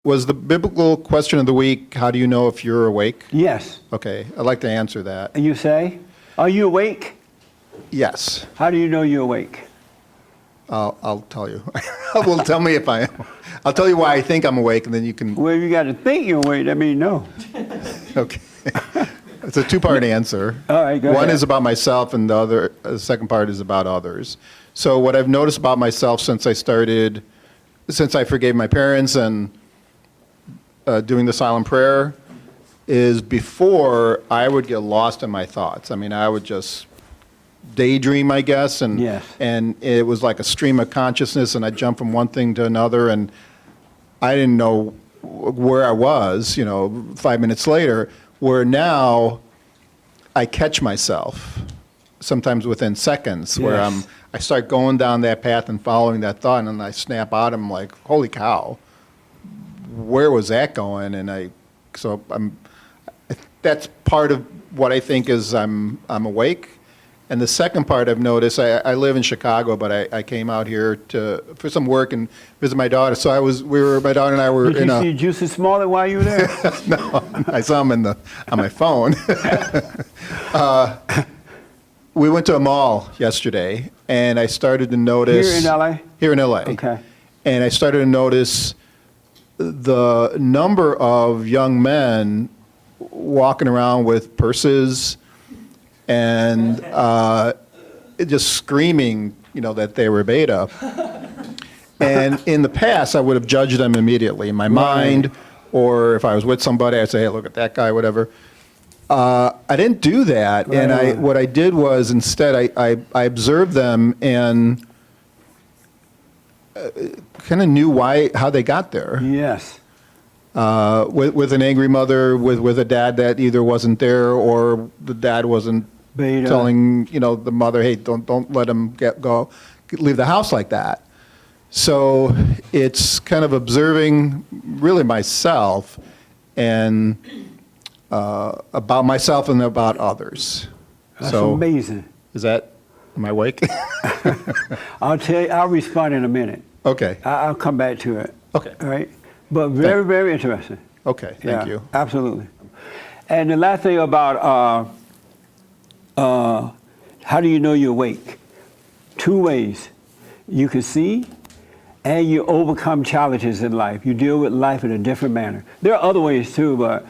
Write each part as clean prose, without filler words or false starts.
Was the biblical question of the week, how do you know if you're awake? Yes. Okay, I'd like to answer that. And you say, are you awake? Yes, How do you know you're awake? I'll tell you. Well, tell me if I am. I'll tell you why I think I'm awake, and then you can, Well, you got to think you're awake. That means no. okay. It's a two-part answer. All right, go One ahead. is about myself, and the second part is about others. So what I've noticed about myself since I forgave my parents and doing the silent prayer, is before I would get lost in my thoughts. I mean, I would just daydream, I guess, and Yes. and it was like a stream of consciousness, and I'd jump from one thing to another, and I didn't know where I was, 5 minutes later, where now I catch myself, sometimes within seconds, where Yes. I start going down that path and following that thought, and then I snap out, I'm like, holy cow, where was that going? And that's part of what I think is I'm awake. And the second part I've noticed, I live in Chicago, but I came out here for some work and visit my daughter. So my daughter and I were Did you see Juicy Smollett while you were there? No, I saw him on my phone. We went to a mall yesterday, and I started to notice. Here in L.A.? Here in L.A. Okay. And I started to notice the number of young men walking around with purses and just screaming, that they were beta. And in the past, I would have judged them immediately in my mind, or if I was with somebody, I'd say, hey, look at that guy, whatever. I didn't do that, Right. and what I did was instead I observed them and kind of knew how they got there. Yes. With an angry mother, with a dad that either wasn't there or the dad wasn't Beta. telling the mother, hey, don't let him leave the house like that. So it's kind of observing really myself and about myself and about others. That's So amazing. am I awake? I'll tell you, I'll respond in a minute. Okay. I'll come back to it. Okay. All right? But very, very interesting. Okay. Thank Yeah, you. Absolutely. And the last thing about how do you know you're awake? Two ways. You can see and you overcome challenges in life. You deal with life in a different manner. There are other ways too, but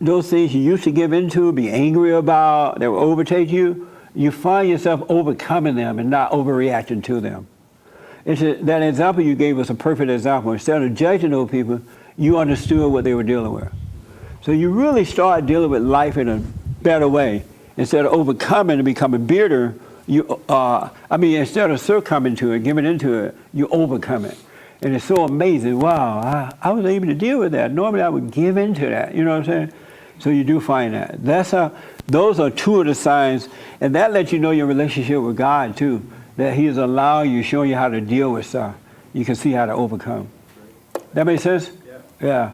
those things you used to give into, be angry about, that will overtake you, you find yourself overcoming them and not overreacting to them. That example you gave was a perfect example. Instead of judging those people, you understood what they were dealing with. So you really start dealing with life in a better way. Instead of overcoming and becoming bitter, instead of succumbing to it, giving into it, you overcome it. And it's so amazing. Wow, I was able to deal with that. Normally I would give into that, you know what I'm saying? So you do find that. Those are two of the signs, and that lets you know your relationship with God too, that He is allowing you, showing you how to deal with stuff. You can see how to overcome. That make sense? Yeah.